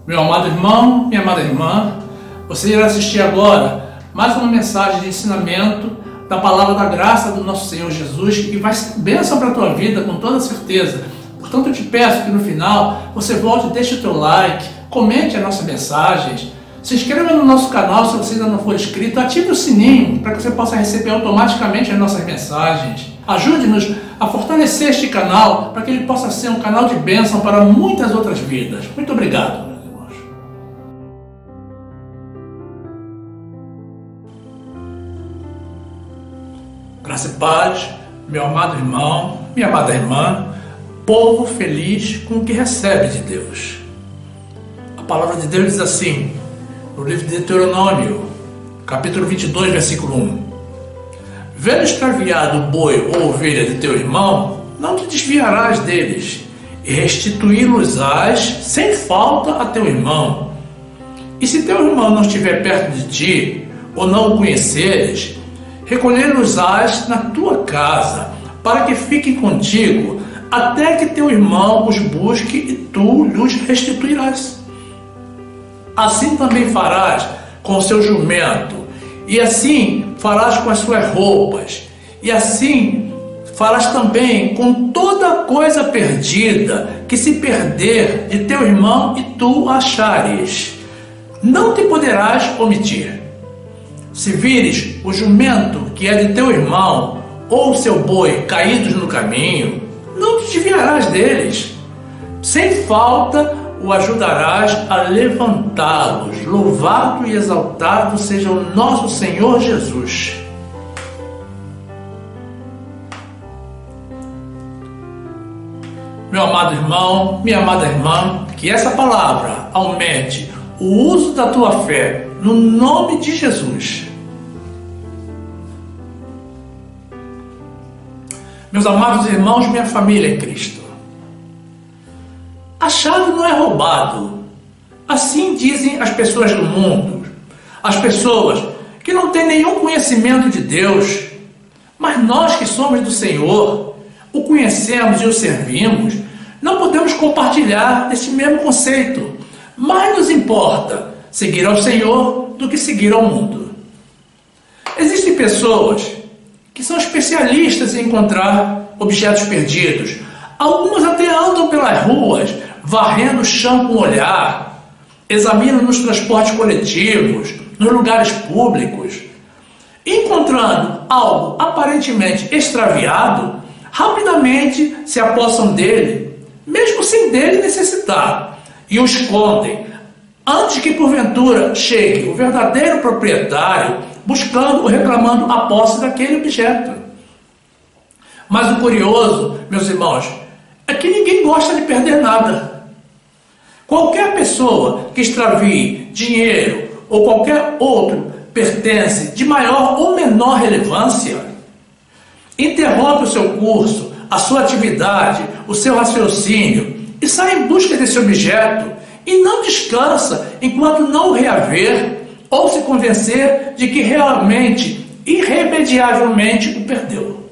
Meu amado irmão, minha amada irmã, você irá assistir agora mais uma mensagem de ensinamento da palavra da graça do nosso Senhor Jesus, que vai ser bênção para a tua vida com toda certeza. Portanto, eu te peço que no final você volte e deixe o teu like, comente as nossas mensagens, se inscreva no nosso canal se você ainda não for inscrito, ative o sininho para que você possa receber automaticamente as nossas mensagens. Ajude-nos a fortalecer este canal para que ele possa ser um canal de bênção para muitas outras vidas. Muito obrigado, meus irmãos. Graça e paz, meu amado irmão, minha amada irmã, povo feliz com o que recebe de Deus. A palavra de Deus diz assim, no livro de Deuteronômio, capítulo 22, versículo 1. Vendo extraviado o boi ou ovelha de teu irmão, não te desviarás deles, e restituí-los-ás sem falta a teu irmão. E se teu irmão não estiver perto de ti, ou não o conheceres, recolhê-los-ás na tua casa, para que fiquem contigo, até que teu irmão os busque e tu lhes restituirás. Assim também farás com o seu jumento, e assim farás com as suas roupas, e assim farás também com toda coisa perdida, que se perder de teu irmão e tu achares. Não te poderás omitir. Se vires o jumento que é de teu irmão, ou o seu boi caídos no caminho, não te desviarás deles. Sem falta o ajudarás a levantá-los. Louvado e exaltado seja o nosso Senhor Jesus. Meu amado irmão, minha amada irmã, que essa palavra aumente o uso da tua fé no nome de Jesus. Meus amados irmãos, minha família em Cristo, achado não é roubado. Assim dizem as pessoas do mundo, as pessoas que não têm nenhum conhecimento de Deus. Mas nós que somos do Senhor, o conhecemos e o servimos, não podemos compartilhar esse mesmo conceito. Mais nos importa seguir ao Senhor do que seguir ao mundo. Existem pessoas que são especialistas em encontrar objetos perdidos. Algumas até andam pelas ruas, varrendo o chão com o olhar, examinam nos transportes coletivos, nos lugares públicos. Encontrando algo aparentemente extraviado, rapidamente se apossam dele, mesmo sem dele necessitar, e o escondem, antes que porventura chegue o verdadeiro proprietário, buscando ou reclamando a posse daquele objeto. Mas o curioso, meus irmãos, é que ninguém gosta de perder nada. Qualquer pessoa que extravie dinheiro ou qualquer outro pertence de maior ou menor relevância, interrompe o seu curso, a sua atividade, o seu raciocínio e sai em busca desse objeto e não descansa enquanto não o reaver ou se convencer de que realmente, irremediavelmente o perdeu.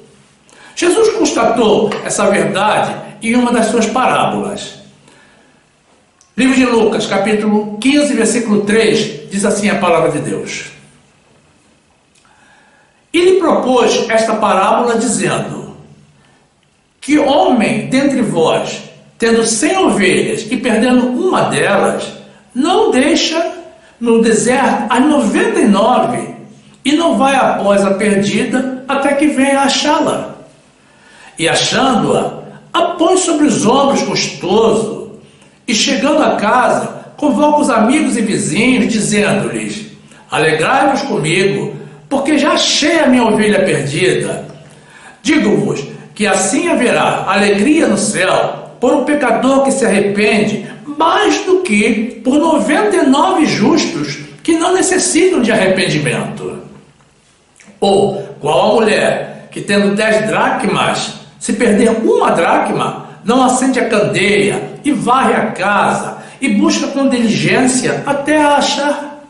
Jesus constatou essa verdade em uma das suas parábolas. Livro de Lucas, capítulo 15, versículo 3, diz assim a palavra de Deus. E lhe propôs esta parábola, dizendo: que homem dentre vós, tendo 100 ovelhas e perdendo uma delas, não deixa no deserto as 99 e não vai após a perdida até que venha achá-la. E achando-a, a põe sobre os ombros custoso, e chegando a casa, convoca os amigos e vizinhos, dizendo-lhes: alegrai-vos comigo, porque já achei a minha ovelha perdida. Digo-vos que assim haverá alegria no céu por um pecador que se arrepende, mais do que por 99 justos que não necessitam de arrependimento. Ou qual a mulher que, tendo 10 dracmas, se perder uma dracma, não acende a candeia e varre a casa e busca com diligência até a achar.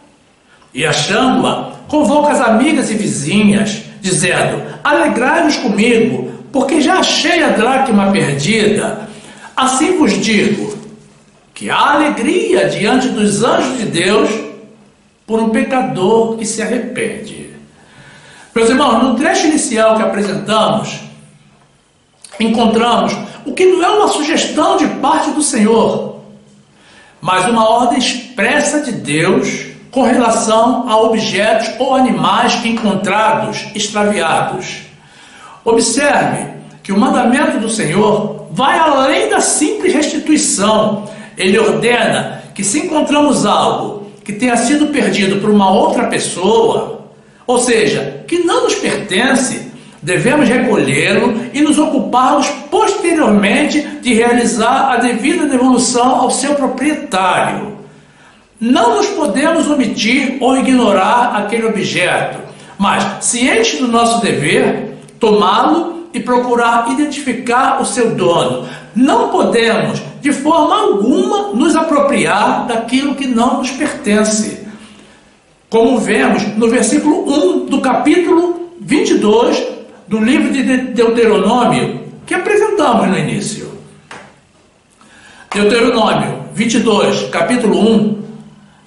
E achando-a, convoca as amigas e vizinhas, dizendo: alegrai-vos comigo, porque já achei a dracma perdida. Assim vos digo, que há alegria diante dos anjos de Deus por um pecador que se arrepende. Meus irmãos, no trecho inicial que apresentamos, encontramos o que não é uma sugestão de parte do Senhor, mas uma ordem expressa de Deus com relação a objetos ou animais encontrados extraviados. Observe que o mandamento do Senhor vai além da simples restituição. Ele ordena que, se encontramos algo que tenha sido perdido por uma outra pessoa, ou seja, que não nos pertence, devemos recolhê-lo e nos ocuparmos posteriormente de realizar a devida devolução ao seu proprietário. Não nos podemos omitir ou ignorar aquele objeto, mas, ciente do nosso dever, tomá-lo e procurar identificar o seu dono. Não podemos, de forma alguma, nos apropriar daquilo que não nos pertence. Como vemos no versículo 1 do capítulo 22 do livro de Deuteronômio, que apresentamos no início. Deuteronômio 22, capítulo 1,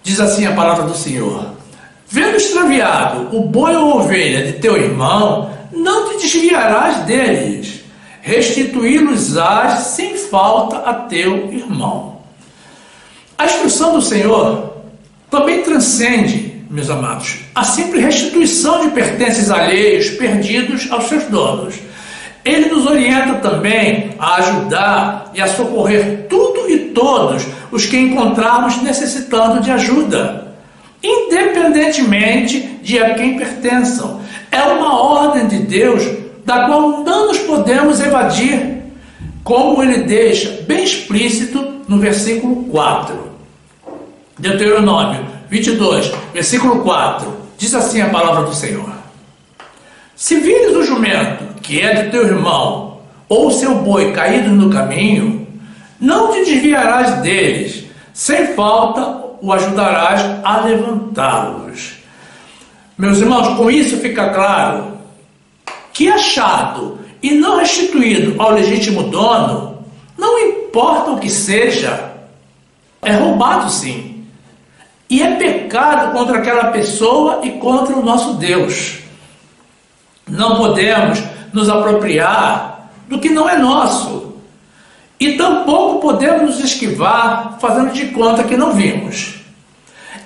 diz assim a palavra do Senhor: vendo extraviado o boi ou ovelha de teu irmão, não te desviarás deles, restituí-los-ás sem falta a teu irmão. A instrução do Senhor também transcende, meus amados, a simples restituição de pertences alheios perdidos aos seus donos. Ele nos orienta também a ajudar e a socorrer tudo e todos os que encontrarmos necessitando de ajuda, independentemente de a quem pertençam. É uma ordem de Deus da qual não nos podemos evadir, como ele deixa bem explícito no versículo 4. Deuteronômio 22, versículo 4, diz assim a palavra do Senhor: se vires o jumento que é de teu irmão, ou o seu boi caído no caminho, não te desviarás deles, sem falta o ajudarás a levantá-los. Meus irmãos, com isso fica claro que achado e não restituído ao legítimo dono, não importa o que seja, é roubado sim. E é pecado contra aquela pessoa e contra o nosso Deus. Não podemos nos apropriar do que não é nosso. E tampouco podemos nos esquivar fazendo de conta que não vimos.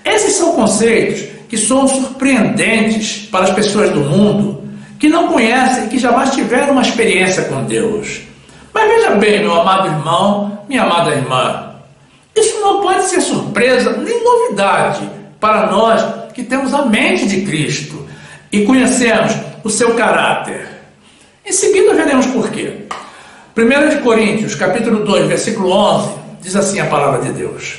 Esses são conceitos que são surpreendentes para as pessoas do mundo, que não conhecem e que jamais tiveram uma experiência com Deus. Mas veja bem, meu amado irmão, minha amada irmã, isso não pode ser surpresa nem novidade para nós que temos a mente de Cristo e conhecemos o seu caráter. Em seguida veremos por quê. 1 Coríntios, capítulo 2, versículo 11, diz assim a palavra de Deus: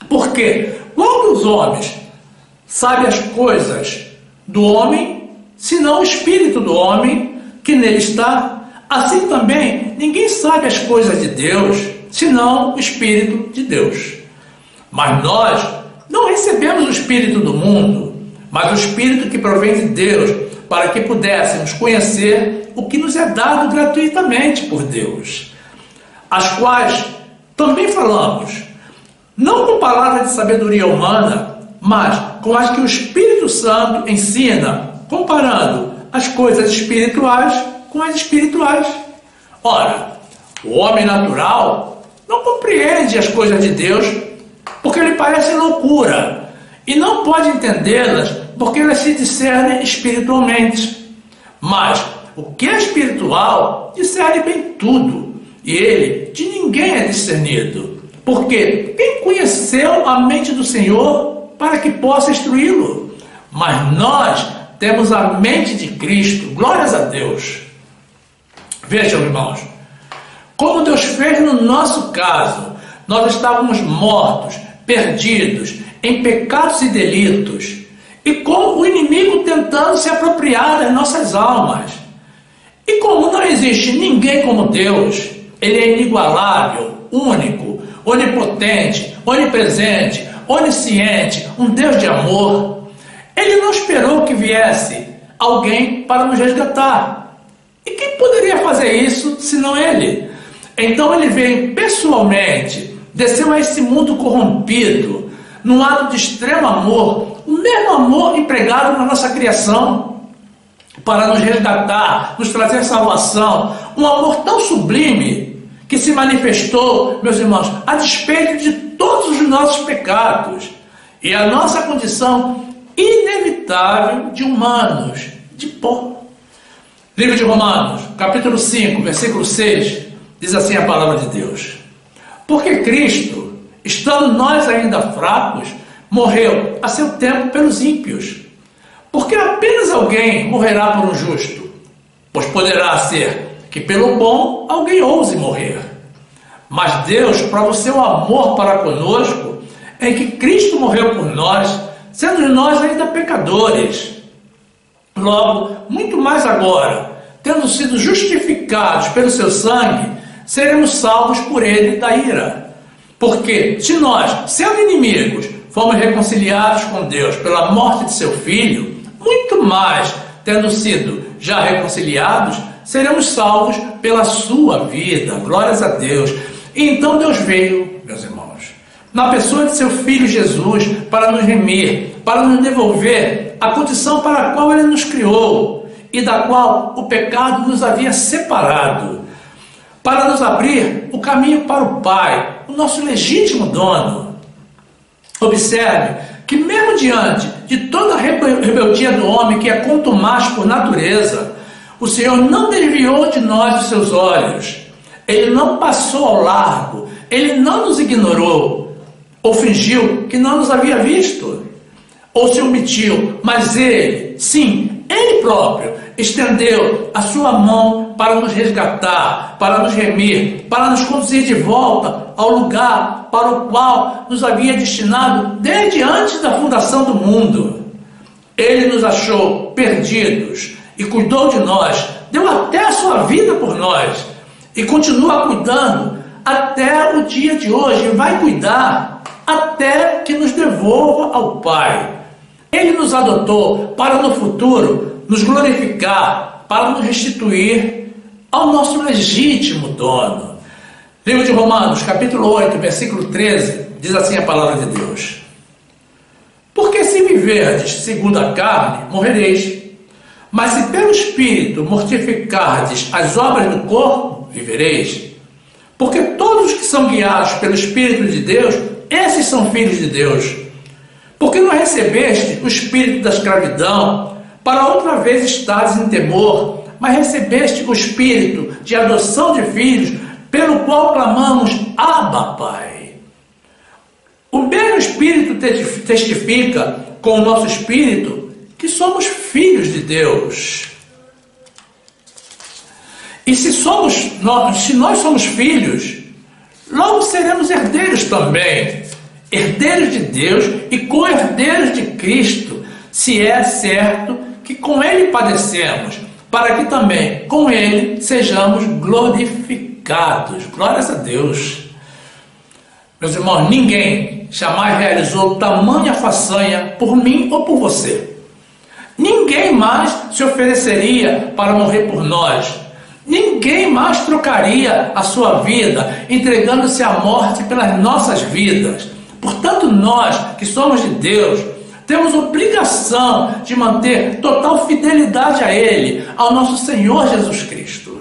porque qual dos homens sabe as coisas do homem, senão o espírito do homem que nele está? Assim também ninguém sabe as coisas de Deus, senão o Espírito de Deus. Mas nós não recebemos o Espírito do mundo, mas o Espírito que provém de Deus, para que pudéssemos conhecer o que nos é dado gratuitamente por Deus, as quais também falamos, não com palavras de sabedoria humana, mas com as que o Espírito Santo ensina, comparando as coisas espirituais com as espirituais. Ora, o homem natural não compreende as coisas de Deus porque lhe parecem loucura e não pode entendê-las porque elas se discernem espiritualmente. Mas o que é espiritual discerne bem tudo, e ele de ninguém é discernido, porque quem conheceu a mente do Senhor para que possa instruí-lo? Mas nós temos a mente de Cristo, glórias a Deus. Vejam, irmãos, como Deus fez no nosso caso. Nós estávamos mortos, perdidos, em pecados e delitos, e como o inimigo tentando se apropriar das nossas almas. E como não existe ninguém como Deus, Ele é inigualável, único, onipotente, onipresente, onisciente, um Deus de amor. Ele não esperou que viesse alguém para nos resgatar. E quem poderia fazer isso senão Ele? Então Ele veio pessoalmente, desceu a esse mundo corrompido, num ato de extremo amor, o mesmo amor empregado na nossa criação, para nos resgatar, nos trazer salvação, um amor tão sublime que se manifestou, meus irmãos, a despeito de todos os nossos pecados e a nossa condição inevitável de humanos, de pó. Livro de Romanos, capítulo 5, versículo 6, diz assim a palavra de Deus: porque Cristo, estando nós ainda fracos, morreu a seu tempo pelos ímpios. Porque apenas alguém morrerá por um justo, pois poderá ser que pelo bom alguém ouse morrer. Mas Deus prova o seu amor para conosco em que Cristo morreu por nós, sendo nós ainda pecadores. Logo, muito mais agora, tendo sido justificados pelo seu sangue, seremos salvos por ele da ira. Porque se nós, sendo inimigos, fomos reconciliados com Deus pela morte de seu Filho, muito mais, tendo sido já reconciliados, seremos salvos pela sua vida. Glórias a Deus. E então Deus veio, meus irmãos, na pessoa de seu Filho Jesus, para nos remir, para nos devolver a condição para a qual Ele nos criou e da qual o pecado nos havia separado, para nos abrir o caminho para o Pai, o nosso legítimo dono. Observe que mesmo diante de toda a rebeldia do homem, que é contumaz por natureza, o Senhor não desviou de nós os seus olhos. Ele não passou ao largo, Ele não nos ignorou, ou fingiu que não nos havia visto, ou se omitiu, mas Ele, sim, Ele próprio, estendeu a sua mão para nos resgatar, para nos remir, para nos conduzir de volta ao lugar para o qual nos havia destinado desde antes da fundação do mundo. Ele nos achou perdidos e cuidou de nós, deu até a sua vida por nós e continua cuidando até o dia de hoje, e vai cuidar até que nos devolva ao Pai. Ele nos adotou para no futuro nos glorificar, para nos restituir ao nosso legítimo dono. Livro de Romanos, capítulo 8, versículo 13, diz assim a palavra de Deus: porque se viverdes segundo a carne, morrereis. Mas se pelo Espírito mortificardes as obras do corpo, vivereis. Porque todos os que são guiados pelo Espírito de Deus, esses são filhos de Deus. Porque não recebeste o espírito da escravidão, para outra vez estares em temor, mas recebeste o espírito de adoção de filhos, pelo qual clamamos: Abba, Pai. O mesmo Espírito testifica com o nosso espírito que somos filhos de Deus. E se nós somos filhos, logo seremos herdeiros também, herdeiros de Deus e co-herdeiros de Cristo, se é certo que com Ele padecemos, para que também com Ele sejamos glorificados. Glórias a Deus. Meus irmãos, ninguém jamais realizou tamanha façanha por mim ou por você. Ninguém mais se ofereceria para morrer por nós. Ninguém mais trocaria a sua vida, entregando-se à morte pelas nossas vidas. Portanto, nós que somos de Deus, temos obrigação de manter total fidelidade a Ele, ao nosso Senhor Jesus Cristo.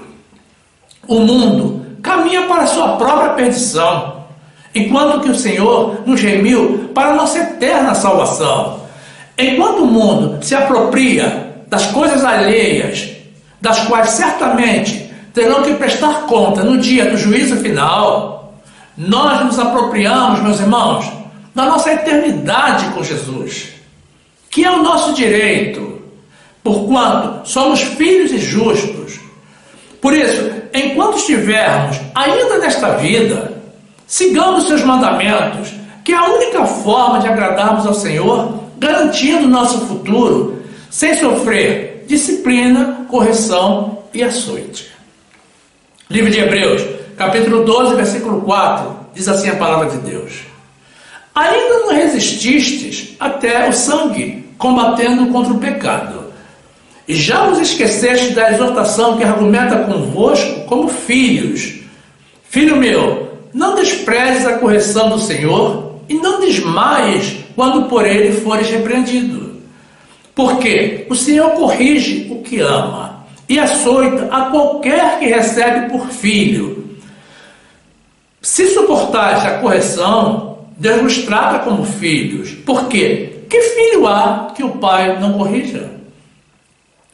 O mundo caminha para a sua própria perdição, enquanto que o Senhor nos remiu para a nossa eterna salvação. Enquanto o mundo se apropria das coisas alheias, das quais certamente terão que prestar conta no dia do juízo final, nós nos apropriamos, meus irmãos, da nossa eternidade com Jesus, que é o nosso direito, porquanto somos filhos e justos. Por isso, enquanto estivermos ainda nesta vida, sigamos seus mandamentos, que é a única forma de agradarmos ao Senhor, garantindo nosso futuro, sem sofrer disciplina, correção e açoite. Livro de Hebreus, capítulo 12, versículo 4, diz assim a palavra de Deus: ainda não resististes até o sangue, combatendo contra o pecado, e já vos esqueceste da exortação que argumenta convosco como filhos. Filho meu, não desprezes a correção do Senhor e não desmaies quando por ele fores repreendido. Porque o Senhor corrige o que ama e açoita a qualquer que recebe por filho. Se suportares a correção, Deus nos trata como filhos. Por quê? Que filho há que o pai não corrija?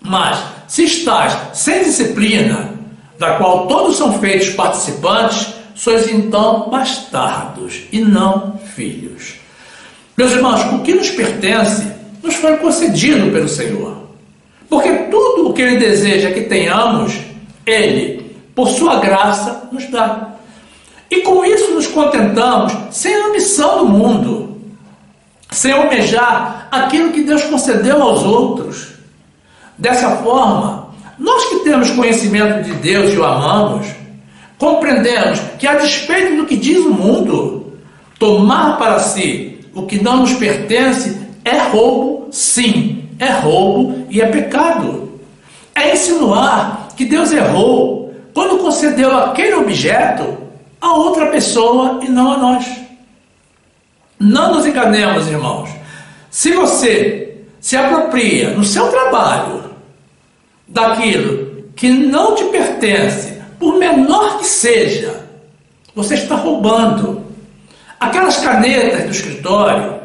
Mas, se estás sem disciplina, da qual todos são feitos participantes, sois então bastardos e não filhos. Meus irmãos, o que nos pertence nos foi concedido pelo Senhor. Porque tudo o que Ele deseja que tenhamos, Ele, por sua graça, nos dá. E com isso nos contentamos sem a ambição do mundo, sem almejar aquilo que Deus concedeu aos outros. Dessa forma, nós que temos conhecimento de Deus e o amamos, compreendemos que, a despeito do que diz o mundo, tomar para si o que não nos pertence é roubo, sim, é roubo e é pecado. É insinuar que Deus errou quando concedeu aquele objeto a outra pessoa e não a nós. Não nos enganemos, irmãos. Se você se apropria no seu trabalho daquilo que não te pertence, por menor que seja, você está roubando. Aquelas canetas do escritório,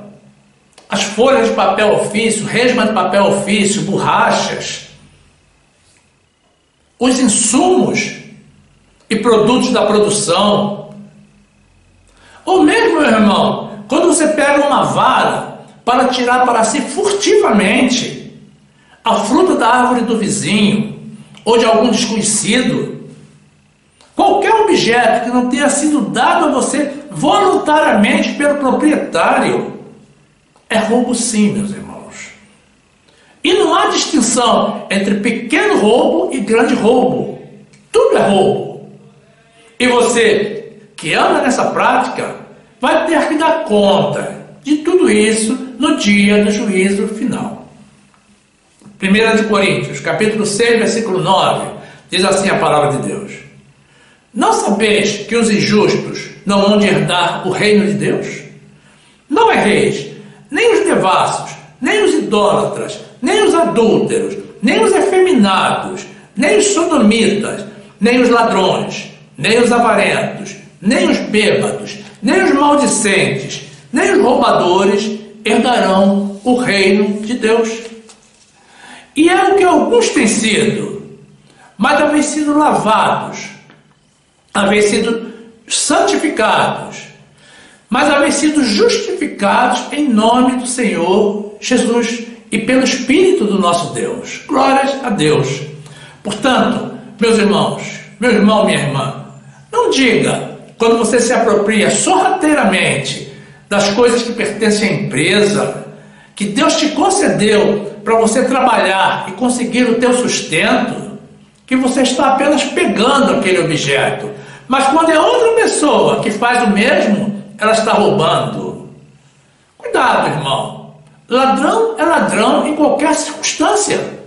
as folhas de papel ofício, resma de papel ofício, borrachas, os insumos e produtos da produção. Ou mesmo, meu irmão, quando você pega uma vara para tirar para si furtivamente a fruta da árvore do vizinho ou de algum desconhecido, qualquer objeto que não tenha sido dado a você voluntariamente pelo proprietário, é roubo sim, meus irmãos. E não há distinção entre pequeno roubo e grande roubo. Tudo é roubo. E você que anda nessa prática vai ter que dar conta de tudo isso no dia do juízo final. 1 Coríntios, capítulo 6, versículo 9, diz assim a palavra de Deus: não sabeis que os injustos não vão herdar o reino de Deus? Não erreis, nem os devassos, nem os idólatras, nem os adúlteros, nem os efeminados, nem os sodomitas, nem os ladrões, nem os avarentos, nem os bêbados, nem os maldicentes, nem os roubadores herdarão o reino de Deus. E é o que alguns têm sido, mas haveis sido lavados, haveis sido santificados, mas haveis sido justificados em nome do Senhor Jesus e pelo Espírito do nosso Deus. Glórias a Deus. Portanto, meus irmãos, meu irmão, minha irmã, não diga, quando você se apropria sorrateiramente das coisas que pertencem à empresa, que Deus te concedeu para você trabalhar e conseguir o teu sustento, que você está apenas pegando aquele objeto. Mas quando é outra pessoa que faz o mesmo, ela está roubando. Cuidado, irmão. Ladrão é ladrão em qualquer circunstância.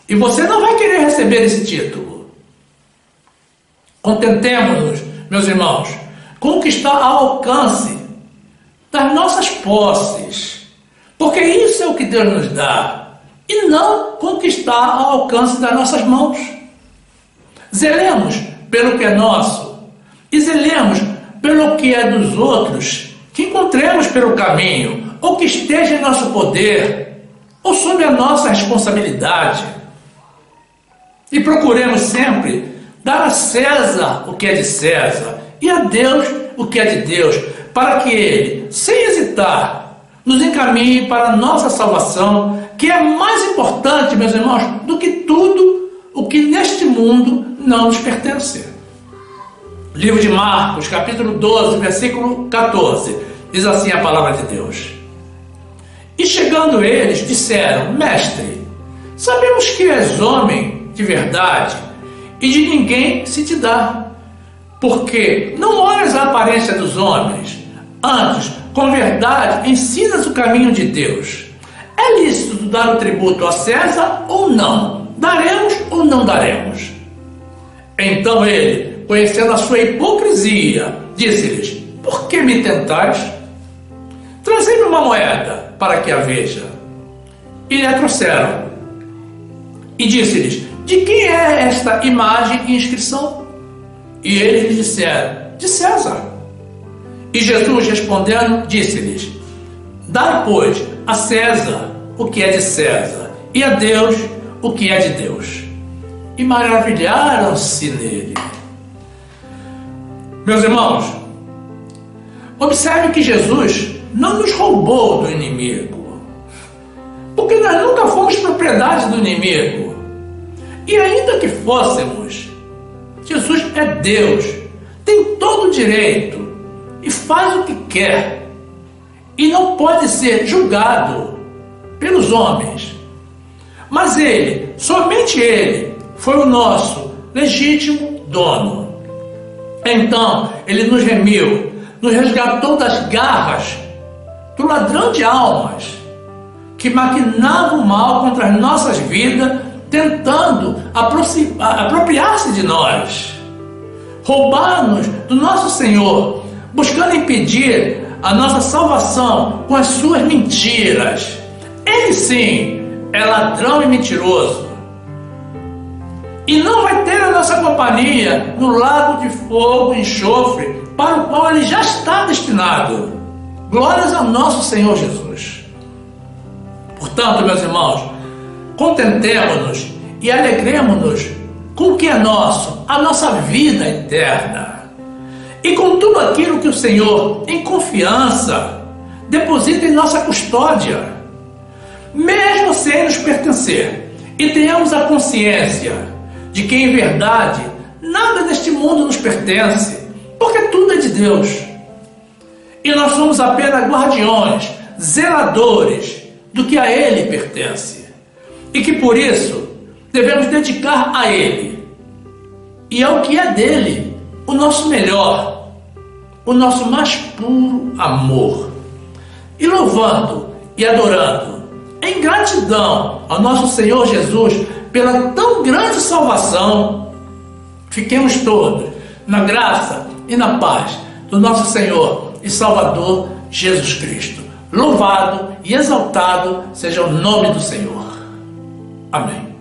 E você não vai querer receber esse título. Contentemos-nos, meus irmãos, com o que está ao alcance das nossas posses. Porque isso é o que Deus nos dá. E não com o que está ao alcance das nossas mãos. Zelemos pelo que é nosso. E zelemos pelo que é dos outros, que encontremos pelo caminho, ou que esteja em nosso poder, ou sob a nossa responsabilidade. E procuremos sempre dar a César o que é de César, e a Deus o que é de Deus, para que Ele, sem hesitar, nos encaminhe para a nossa salvação, que é mais importante, meus irmãos, do que tudo o que neste mundo não nos pertence. Livro de Marcos, capítulo 12, versículo 14, diz assim a palavra de Deus: e chegando eles, disseram: Mestre, sabemos que és homem de verdade, e de ninguém se te dá, porque não olhas a aparência dos homens, antes, com verdade, ensinas o caminho de Deus. É lícito dar o tributo a César ou não? Daremos ou não daremos? Então ele, conhecendo a sua hipocrisia, disse-lhes: por que me tentais? Trazei-me uma moeda, para que a veja. E lhe a trouxeram. E disse-lhes: de quem é esta imagem e inscrição? E eles lhe disseram: de César. E Jesus, respondendo, disse-lhes: dai, pois, a César o que é de César, e a Deus o que é de Deus. E maravilharam-se nele. Meus irmãos, observe que Jesus não nos roubou do inimigo, porque nós nunca fomos propriedade do inimigo. E ainda que fôssemos, Jesus é Deus, tem todo o direito e faz o que quer, e não pode ser julgado pelos homens. Mas Ele, somente Ele, foi o nosso legítimo dono. Então Ele nos remiu, nos resgatou das garras do ladrão de almas, que maquinava o mal contra as nossas vidas, tentando apropriar-se de nós, roubar-nos do nosso Senhor, buscando impedir a nossa salvação com as suas mentiras. Ele sim é ladrão e mentiroso, e não vai ter a nossa companhia no lago de fogo e enxofre, para o qual ele já está destinado. Glórias ao nosso Senhor Jesus. Portanto, meus irmãos, contentemo-nos e alegremos-nos com o que é nosso, a nossa vida eterna, e com tudo aquilo que o Senhor, em confiança, deposita em nossa custódia, mesmo sem nos pertencer, e tenhamos a consciência de que, em verdade, nada neste mundo nos pertence, porque tudo é de Deus, e nós somos apenas guardiões, zeladores do que a Ele pertence, e que por isso devemos dedicar a Ele e ao que é dele o nosso melhor, o nosso mais puro amor, e louvando e adorando em gratidão ao nosso Senhor Jesus pela tão grande salvação. Fiquemos todos na graça e na paz do nosso Senhor e Salvador Jesus Cristo. Louvado e exaltado seja o nome do Senhor. Amém.